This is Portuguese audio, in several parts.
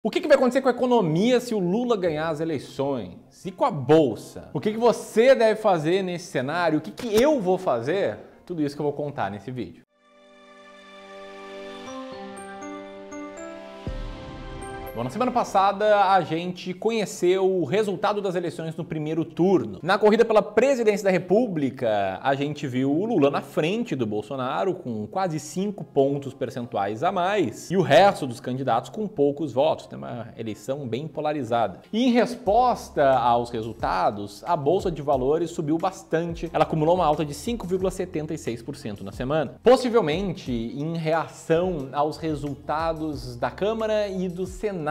O que vai acontecer com a economia se o Lula ganhar as eleições? E com a Bolsa? O que você deve fazer nesse cenário? O que eu vou fazer? Tudo isso que eu vou contar nesse vídeo. Bom, na semana passada a gente conheceu o resultado das eleições no primeiro turno. Na corrida pela presidência da República, a gente viu o Lula na frente do Bolsonaro com quase 5 pontos percentuais a mais e o resto dos candidatos com poucos votos. Tem uma eleição bem polarizada. E em resposta aos resultados, a Bolsa de Valores subiu bastante. Ela acumulou uma alta de 5,76% na semana. Possivelmente em reação aos resultados da Câmara e do Senado,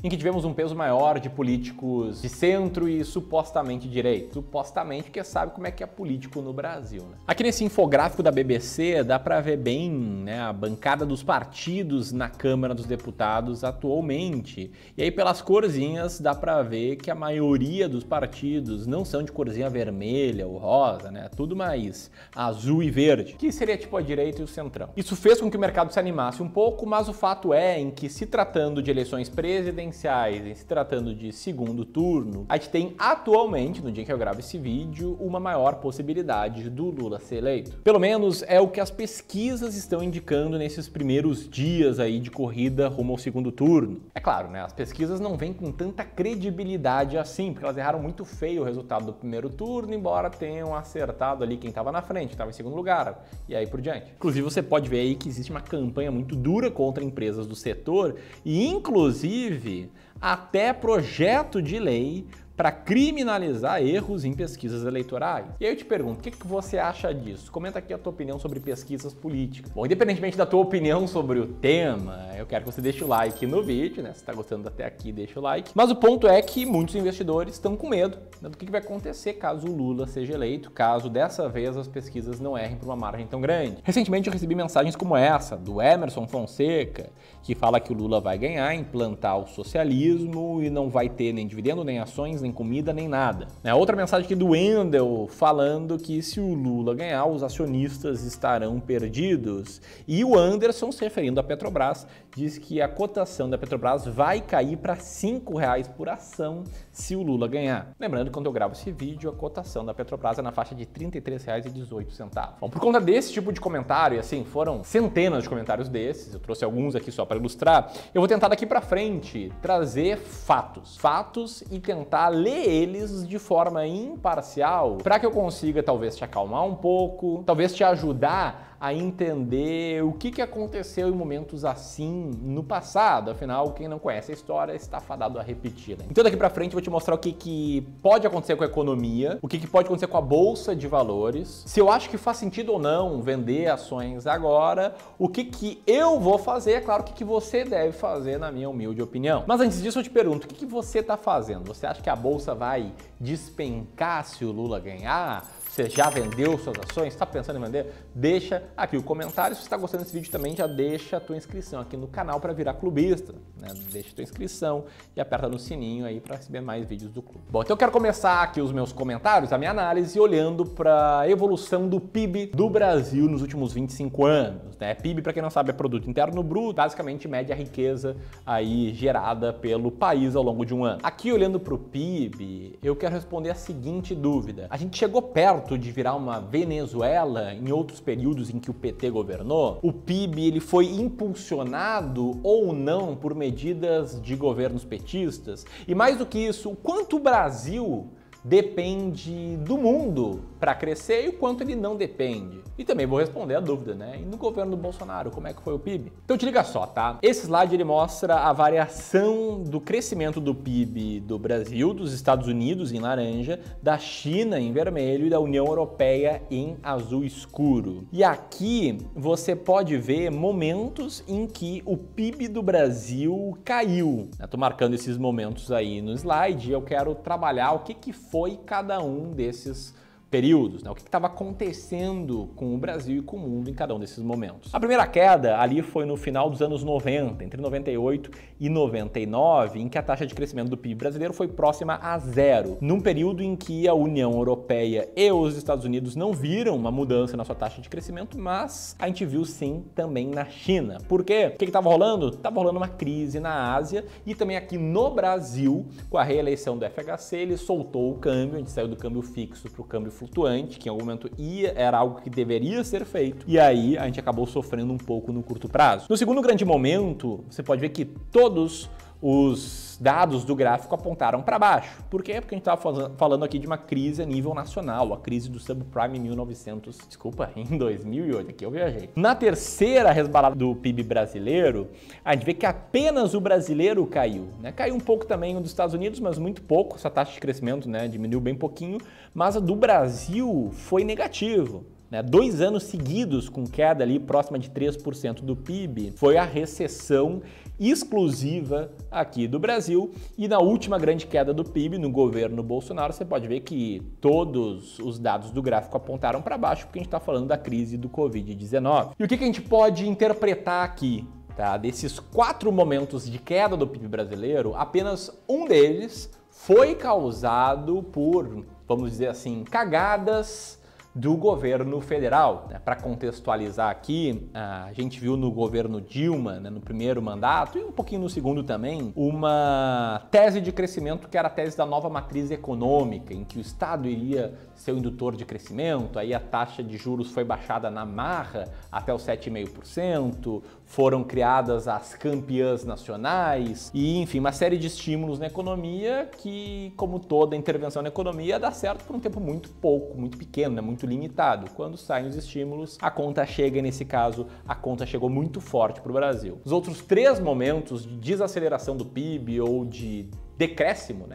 em que tivemos um peso maior de políticos de centro e supostamente direito. Supostamente, porque sabe como é que é político no Brasil, né? Aqui nesse infográfico da BBC dá pra ver bem, né, a bancada dos partidos na Câmara dos Deputados atualmente. E aí pelas corzinhas dá pra ver que a maioria dos partidos não são de corzinha vermelha ou rosa, né? Tudo mais azul e verde, que seria tipo a direita e o centrão. Isso fez com que o mercado se animasse um pouco, mas o fato é em que, se tratando de eleições presidenciais, em se tratando de segundo turno, a gente tem atualmente, no dia que eu gravo esse vídeo, uma maior possibilidade do Lula ser eleito. Pelo menos é o que as pesquisas estão indicando nesses primeiros dias aí de corrida rumo ao segundo turno. É claro, né? As pesquisas não vêm com tanta credibilidade assim, porque elas erraram muito feio o resultado do primeiro turno, embora tenham acertado ali quem estava na frente, estava em segundo lugar, e aí por diante. Inclusive, você pode ver aí que existe uma campanha muito dura contra empresas do setor e, inclusive, até projeto de lei para criminalizar erros em pesquisas eleitorais. E aí eu te pergunto, o que você acha disso? Comenta aqui a tua opinião sobre pesquisas políticas. Bom, independentemente da tua opinião sobre o tema, eu quero que você deixe o like no vídeo, né? Se tá gostando até aqui, deixa o like. Mas o ponto é que muitos investidores estão com medo, né, do que vai acontecer caso o Lula seja eleito, caso dessa vez as pesquisas não errem por uma margem tão grande. Recentemente eu recebi mensagens como essa, do Emerson Fonseca, que fala que o Lula vai ganhar, implantar o socialismo e não vai ter nem dividendo, nem ações, nem comida, nem nada. Outra mensagem aqui do Wendel falando que se o Lula ganhar, os acionistas estarão perdidos. E o Anderson, se referindo à Petrobras, diz que a cotação da Petrobras vai cair para R$ 5,00 por ação se o Lula ganhar. Lembrando que quando eu gravo esse vídeo, a cotação da Petrobras é na faixa de R$ 33,18. Bom, por conta desse tipo de comentário, e assim, foram centenas de comentários desses, eu trouxe alguns aqui só para ilustrar, eu vou tentar daqui para frente trazer fatos e tentar ler eles de forma imparcial para que eu consiga talvez te acalmar um pouco, talvez te ajudar a entender o que aconteceu em momentos assim no passado. Afinal, quem não conhece a história está fadado a repeti-la. Então daqui pra frente eu vou te mostrar o que pode acontecer com a economia, o que pode acontecer com a Bolsa de Valores, se eu acho que faz sentido ou não vender ações agora, o que eu vou fazer, é claro, o que você deve fazer, na minha humilde opinião. Mas antes disso eu te pergunto, o que você está fazendo? Você acha que a Bolsa vai despencar se o Lula ganhar? Você já vendeu suas ações? Está pensando em vender? Deixa aqui o comentário. Se você está gostando desse vídeo também, já deixa a tua inscrição aqui no canal para virar clubista, né? Deixa a tua inscrição e aperta no sininho aí para receber mais vídeos do clube. Bom, então eu quero começar aqui os meus comentários, a minha análise, olhando para a evolução do PIB do Brasil nos últimos 25 anos, né? PIB, para quem não sabe, é Produto Interno Bruto, basicamente mede a riqueza aí gerada pelo país ao longo de um ano. Aqui, olhando para o PIB, eu quero responder a seguinte dúvida. A gente chegou perto de virar uma Venezuela em outros períodos em que o PT governou? O PIB ele foi impulsionado ou não por medidas de governos petistas? E mais do que isso, o quanto o Brasil depende do mundo para crescer e o quanto ele não depende? E também vou responder a dúvida, né? E no governo do Bolsonaro, como é que foi o PIB? Então te liga só, tá? Esse slide ele mostra a variação do crescimento do PIB do Brasil, dos Estados Unidos em laranja, da China em vermelho e da União Europeia em azul escuro. E aqui você pode ver momentos em que o PIB do Brasil caiu. Eu tô marcando esses momentos aí no slide e eu quero trabalhar o que foi cada um desses períodos, né? O que estava acontecendo com o Brasil e com o mundo em cada um desses momentos. A primeira queda ali foi no final dos anos 90, entre 98 e 99, em que a taxa de crescimento do PIB brasileiro foi próxima a zero, num período em que a União Europeia e os Estados Unidos não viram uma mudança na sua taxa de crescimento, mas a gente viu sim também na China. Por quê? O que estava rolando? Estava rolando uma crise na Ásia e também aqui no Brasil, com a reeleição do FHC, ele soltou o câmbio, a gente saiu do câmbio fixo para o câmbio flutuante, que em algum momento era algo que deveria ser feito, e aí a gente acabou sofrendo um pouco no curto prazo. No segundo grande momento, você pode ver que todos os dados do gráfico apontaram para baixo. Por quê? Porque a gente estava falando aqui de uma crise a nível nacional, a crise do subprime em 2008, aqui eu viajei. Na terceira resbalada do PIB brasileiro, a gente vê que apenas o brasileiro caiu, né? Caiu um pouco também o dos Estados Unidos, mas muito pouco, essa taxa de crescimento, né, diminuiu bem pouquinho, mas a do Brasil foi negativo. 2 anos seguidos com queda ali próxima de 3% do PIB, foi a recessão exclusiva aqui do Brasil. E na última grande queda do PIB no governo Bolsonaro, você pode ver que todos os dados do gráfico apontaram para baixo, porque a gente está falando da crise do Covid-19. E o que a gente pode interpretar aqui? Tá? Desses 4 momentos de queda do PIB brasileiro, apenas um deles foi causado por, vamos dizer assim, cagadas do governo federal. Para contextualizar aqui, a gente viu no governo Dilma, no primeiro mandato e um pouquinho no segundo também, uma tese de crescimento que era a tese da nova matriz econômica, em que o Estado iria ser o indutor de crescimento, aí a taxa de juros foi baixada na marra até os 7,5%, foram criadas as campeãs nacionais e, enfim, uma série de estímulos na economia que, como toda intervenção na economia, dá certo por um tempo muito pouco, muito pequeno, muito limitado. Quando saem os estímulos, a conta chega, e nesse caso, a conta chegou muito forte para o Brasil. Os outros 3 momentos de desaceleração do PIB ou de decréscimo,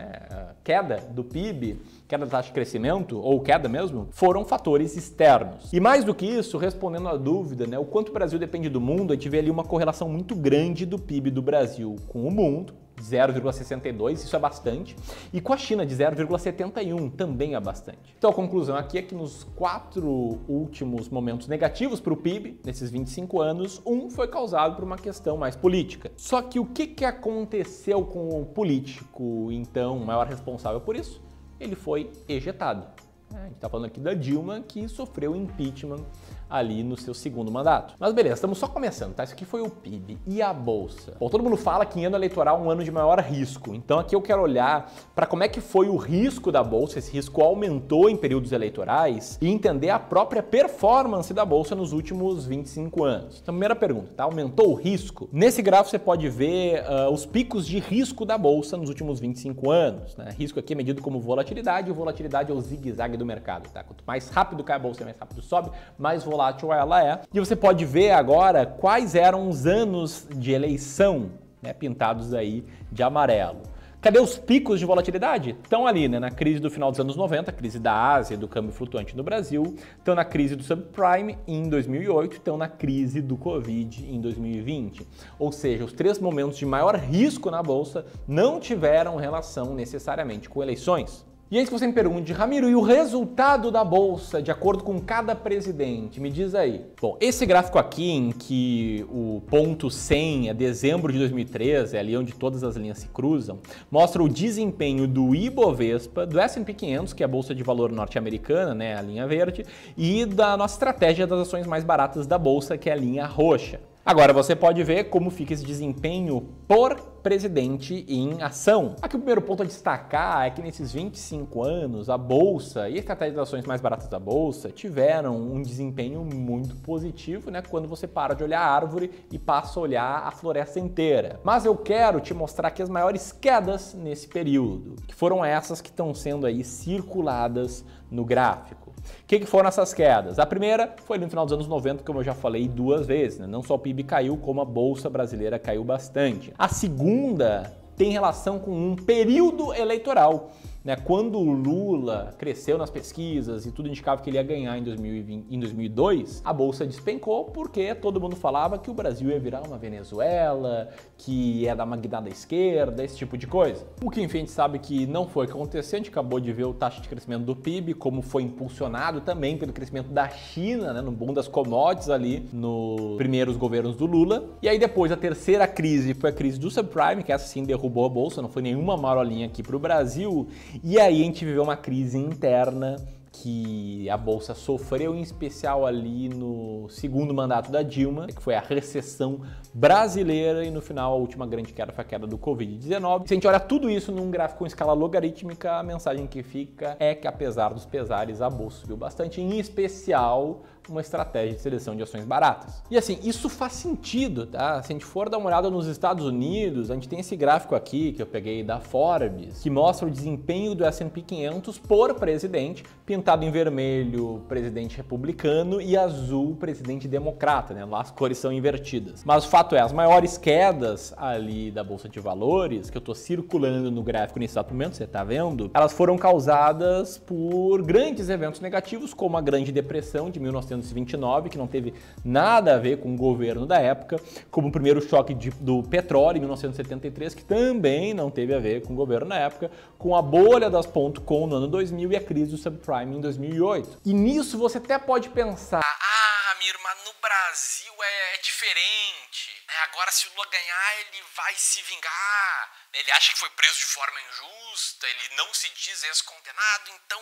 queda do PIB, queda da taxa de crescimento, ou queda mesmo, foram fatores externos. E mais do que isso, respondendo à dúvida, o quanto o Brasil depende do mundo, a gente vê ali uma correlação muito grande do PIB do Brasil com o mundo, 0,62, isso é bastante, e com a China de 0,71, também é bastante. Então a conclusão aqui é que nos 4 últimos momentos negativos para o PIB, nesses 25 anos, um foi causado por uma questão mais política. Só que o que aconteceu com o político, então, maior responsável por isso? Ele foi ejetado. A gente está falando aqui da Dilma, que sofreu impeachment ali no seu segundo mandato. Mas beleza, estamos só começando, tá? Isso aqui foi o PIB. E a Bolsa? Bom, todo mundo fala que em ano eleitoral é um ano de maior risco. Então aqui eu quero olhar para como é que foi o risco da Bolsa, esse risco aumentou em períodos eleitorais e entender a própria performance da Bolsa nos últimos 25 anos. Então, primeira pergunta, tá? Aumentou o risco? Nesse gráfico você pode ver os picos de risco da Bolsa nos últimos 25 anos, né? Risco aqui é medido como volatilidade, e volatilidade é o zigue-zague do mercado, tá? Quanto mais rápido cai a Bolsa, mais rápido sobe, mais volátil ela é. E você pode ver agora quais eram os anos de eleição, pintados aí de amarelo. Cadê os picos de volatilidade? Estão ali, na crise do final dos anos 90, crise da Ásia, do câmbio flutuante no Brasil, estão na crise do subprime em 2008, estão na crise do Covid em 2020. Ou seja, os 3 momentos de maior risco na Bolsa não tiveram relação necessariamente com eleições. E antes que você me pergunte, Ramiro, e o resultado da Bolsa de acordo com cada presidente? Me diz aí. Bom, esse gráfico aqui em que o ponto 100 é dezembro de 2013, é ali onde todas as linhas se cruzam, mostra o desempenho do Ibovespa, do S&P 500, que é a Bolsa de Valor norte-americana, a linha verde, e da nossa estratégia das ações mais baratas da Bolsa, que é a linha roxa. Agora você pode ver como fica esse desempenho por presidente em ação. Aqui o primeiro ponto a destacar é que nesses 25 anos a Bolsa e a estratégia das ações mais baratas da Bolsa tiveram um desempenho muito positivo, quando você para de olhar a árvore e passa a olhar a floresta inteira. Mas eu quero te mostrar aqui as maiores quedas nesse período, que foram essas que estão sendo aí circuladas no gráfico. O que foram essas quedas? A primeira foi no final dos anos 90, como eu já falei 2 vezes, Não só o PIB caiu, como a Bolsa brasileira caiu bastante. A segunda tem relação com um período eleitoral, né? Quando o Lula cresceu nas pesquisas e tudo indicava que ele ia ganhar em 2002, a bolsa despencou porque todo mundo falava que o Brasil ia virar uma Venezuela, que ia dar uma guinada à esquerda, esse tipo de coisa. O que, enfim, a gente sabe que não foi o que aconteceu. A gente acabou de ver o taxa de crescimento do PIB, como foi impulsionado também pelo crescimento da China, né, no boom das commodities ali nos primeiros governos do Lula. E aí depois a terceira crise foi a crise do subprime, que essa sim derrubou a bolsa, não foi nenhuma marolinha aqui para o Brasil. E aí a gente viveu uma crise interna que a bolsa sofreu, em especial ali no segundo mandato da Dilma, que foi a recessão brasileira, e no final a última grande queda foi a queda do Covid-19. Se a gente olha tudo isso num gráfico com escala logarítmica, a mensagem que fica é que, apesar dos pesares, a bolsa subiu bastante, em especial uma estratégia de seleção de ações baratas. E assim, isso faz sentido, tá? Se a gente for dar uma olhada nos Estados Unidos, a gente tem esse gráfico aqui que eu peguei da Forbes, que mostra o desempenho do S&P 500 por presidente, pintado em vermelho, presidente republicano, e azul, presidente democrata, né? Lá as cores são invertidas. Mas o fato é, as maiores quedas ali da Bolsa de Valores, que eu tô circulando no gráfico nesse exato momento, você tá vendo, elas foram causadas por grandes eventos negativos, como a Grande Depressão de 1929, que não teve nada a ver com o governo da época, como o primeiro choque do petróleo em 1973, que também não teve a ver com o governo na época, com a bolha das .com no ano 2000 e a crise do subprime em 2008. E nisso você até pode pensar, Ramiro, mas no Brasil é diferente. Agora, se o Lula ganhar, ele vai se vingar. Ele acha que foi preso de forma injusta, ele não se diz ex-condenado, então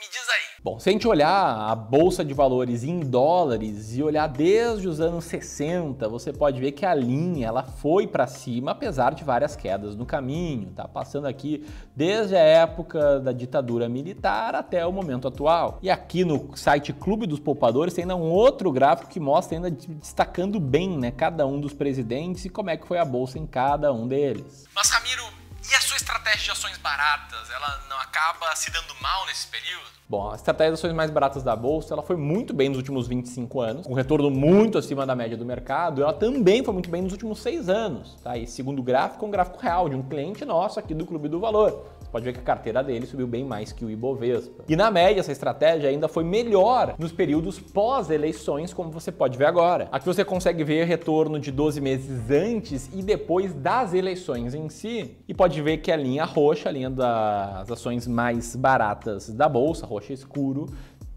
me diz aí. Bom, se a gente olhar a Bolsa de Valores em dólares e olhar desde os anos 60, você pode ver que a linha ela foi para cima, apesar de várias quedas no caminho, tá? Passando aqui desde a época da ditadura militar até o momento atual. E aqui no site Clube dos Poupadores tem ainda um outro gráfico que mostra ainda destacando bem, né, cada um dos presidentes e como é que foi a bolsa em cada um deles. Mas, Ramiro, e a sua estratégia de ações baratas, ela não acaba se dando mal nesse período? Bom, a estratégia de ações mais baratas da bolsa, ela foi muito bem nos últimos 25 anos, com um retorno muito acima da média do mercado. Ela também foi muito bem nos últimos 6 anos, tá? E segundo gráfico, é um gráfico real de um cliente nosso aqui do Clube do Valor. Você pode ver que a carteira dele subiu bem mais que o Ibovespa. E na média, essa estratégia ainda foi melhor nos períodos pós-eleições, como você pode ver agora. Aqui você consegue ver retorno de 12 meses antes e depois das eleições em si. E pode ver que a linha roxa, a linha das ações mais baratas da bolsa, roxa escuro,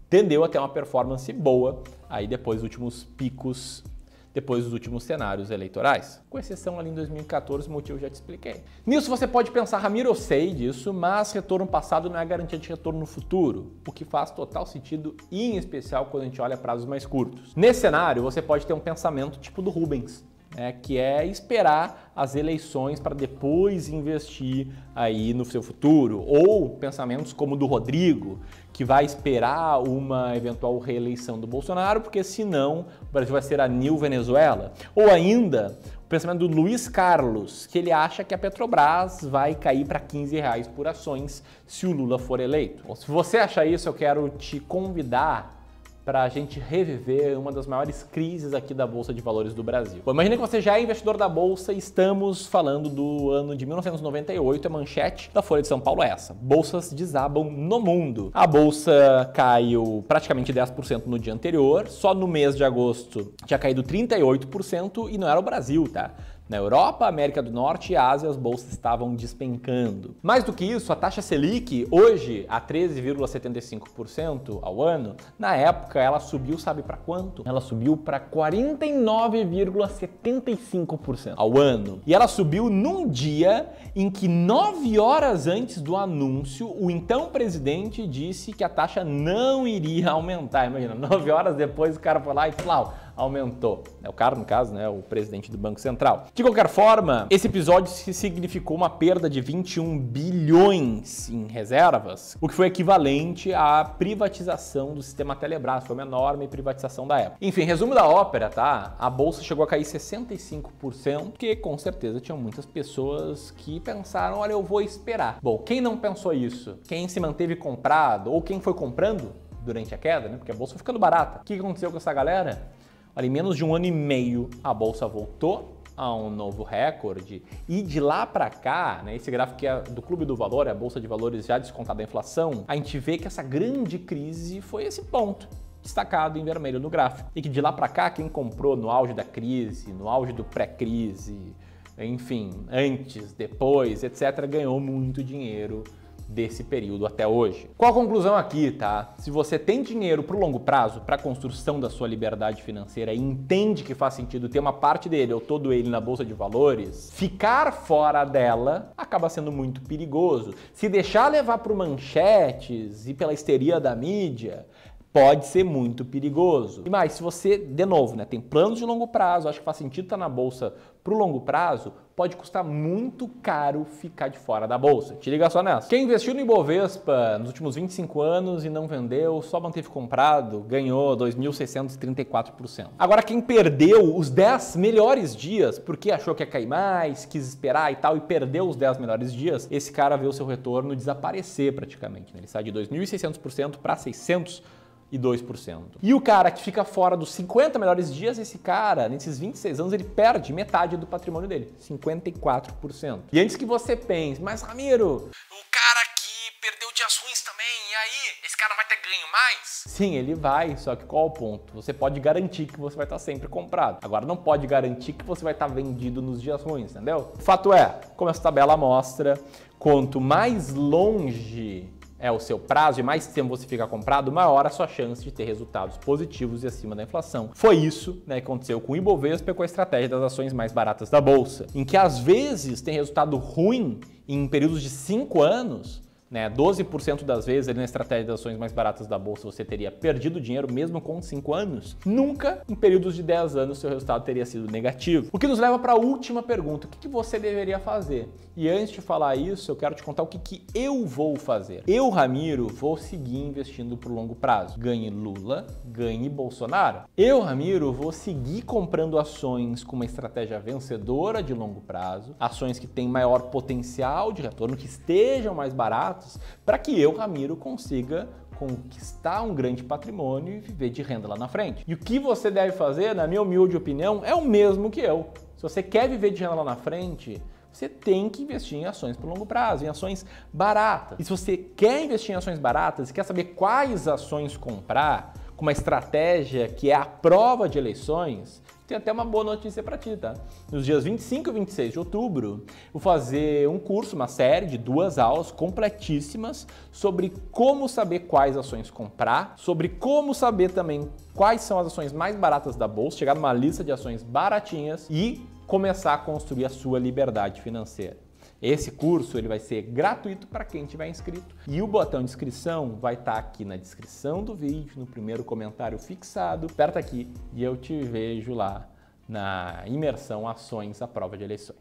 tendeu a ter uma performance boa aí depois dos últimos picos, depois dos últimos cenários eleitorais. Com exceção ali em 2014, o motivo eu já te expliquei. Nisso você pode pensar, Ramiro, eu sei disso, mas retorno passado não é garantia de retorno no futuro, o que faz total sentido, e em especial quando a gente olha prazos mais curtos. Nesse cenário, você pode ter um pensamento tipo do Rubens, que é esperar as eleições para depois investir aí no seu futuro, ou pensamentos como o do Rodrigo, que vai esperar uma eventual reeleição do Bolsonaro, porque senão o Brasil vai ser a New Venezuela. Ou ainda o pensamento do Luiz Carlos, que ele acha que a Petrobras vai cair para R$15 por ações se o Lula for eleito. Bom, se você acha isso, eu quero te convidar para a gente reviver uma das maiores crises aqui da Bolsa de Valores do Brasil. Bom, imagina que você já é investidor da Bolsa e estamos falando do ano de 1998, a manchete da Folha de São Paulo é essa: bolsas desabam no mundo. A Bolsa caiu praticamente 10% no dia anterior, só no mês de agosto tinha caído 38% e não era o Brasil, tá? Na Europa, América do Norte e Ásia, as bolsas estavam despencando. Mais do que isso, a taxa Selic, hoje a 13,75% ao ano, na época ela subiu, sabe para quanto? Ela subiu para 49,75% ao ano. E ela subiu num dia em que 9 horas antes do anúncio, o então presidente disse que a taxa não iria aumentar. Imagina, 9 horas depois o cara foi lá e plau, aumentou. O cara, no caso, né, o presidente do Banco Central. De qualquer forma, esse episódio significou uma perda de 21 bilhões em reservas, o que foi equivalente à privatização do sistema Telebrás. Foi uma enorme privatização da época. Enfim, resumo da ópera, tá? A bolsa chegou a cair 65%, porque com certeza tinham muitas pessoas que pensaram, olha, eu vou esperar. Bom, quem não pensou isso? Quem se manteve comprado ou quem foi comprando durante a queda, né? Porque a bolsa foi ficando barata. O que aconteceu com essa galera? Olha, em menos de 1 ano e meio, a bolsa voltou a um novo recorde e de lá para cá, né, esse gráfico que é do Clube do Valor, é a Bolsa de Valores já descontada a inflação, a gente vê que essa grande crise foi esse ponto destacado em vermelho no gráfico. E que de lá para cá, quem comprou no auge da crise, no auge do pré-crise, enfim, antes, depois, etc., ganhou muito dinheiro desse período até hoje. Qual a conclusão aqui, tá? Se você tem dinheiro para o longo prazo, para a construção da sua liberdade financeira e entende que faz sentido ter uma parte dele ou todo ele na bolsa de valores, ficar fora dela acaba sendo muito perigoso. Se deixar levar por manchetes e pela histeria da mídia, pode ser muito perigoso. E mais, se você, de novo, né, tem planos de longo prazo, acho que faz sentido estar na bolsa para o longo prazo, pode custar muito caro ficar de fora da bolsa. Te liga só nessa. Quem investiu no Ibovespa nos últimos 25 anos e não vendeu, só manteve comprado, ganhou 2.634%. Agora, quem perdeu os 10 melhores dias, porque achou que ia cair mais, quis esperar e tal, e perdeu os 10 melhores dias, esse cara vê o seu retorno desaparecer praticamente, né? Ele sai de 2.600% para 602%. E o cara que fica fora dos 50 melhores dias, esse cara, nesses 26 anos, ele perde metade do patrimônio dele, 54%. E antes que você pense, mas Ramiro, o cara que perdeu de ações também, e aí? Esse cara vai ter ganho mais? Sim, ele vai, só que qual o ponto? Você pode garantir que você vai estar sempre comprado. Agora, não pode garantir que você vai estar vendido nos dias ruins, entendeu? O fato é, como essa tabela mostra, quanto mais longe é o seu prazo e mais tempo você fica comprado, maior a sua chance de ter resultados positivos e acima da inflação. Foi isso, né, que aconteceu com o Ibovespa e com a estratégia das ações mais baratas da bolsa, em que às vezes tem resultado ruim em períodos de 5 anos, né, 12% das vezes ali na estratégia das ações mais baratas da bolsa você teria perdido dinheiro mesmo com 5 anos. Nunca em períodos de 10 anos seu resultado teria sido negativo. O que nos leva para a última pergunta, o que você deveria fazer? E antes de falar isso, eu quero te contar o que eu vou fazer. Eu, Ramiro, vou seguir investindo por longo prazo. Ganhe Lula, ganhe Bolsonaro. Eu, Ramiro, vou seguir comprando ações com uma estratégia vencedora de longo prazo, ações que têm maior potencial de retorno, que estejam mais baratas, para que eu, Ramiro, consiga conquistar um grande patrimônio e viver de renda lá na frente. E o que você deve fazer, na minha humilde opinião, é o mesmo que eu. Se você quer viver de renda lá na frente, você tem que investir em ações por longo prazo, em ações baratas. E se você quer investir em ações baratas e quer saber quais ações comprar, com uma estratégia que é a prova de eleições, tem até uma boa notícia para ti, tá? Nos dias 25 e 26 de outubro, vou fazer um curso, uma série de 2 aulas completíssimas sobre como saber quais ações comprar, sobre como saber também quais são as ações mais baratas da bolsa, chegar numa lista de ações baratinhas e começar a construir a sua liberdade financeira. Esse curso ele vai ser gratuito para quem tiver inscrito e o botão de inscrição vai estar aqui na descrição do vídeo, no primeiro comentário fixado. Aperta aqui e eu te vejo lá na imersão Ações à Prova de Eleições.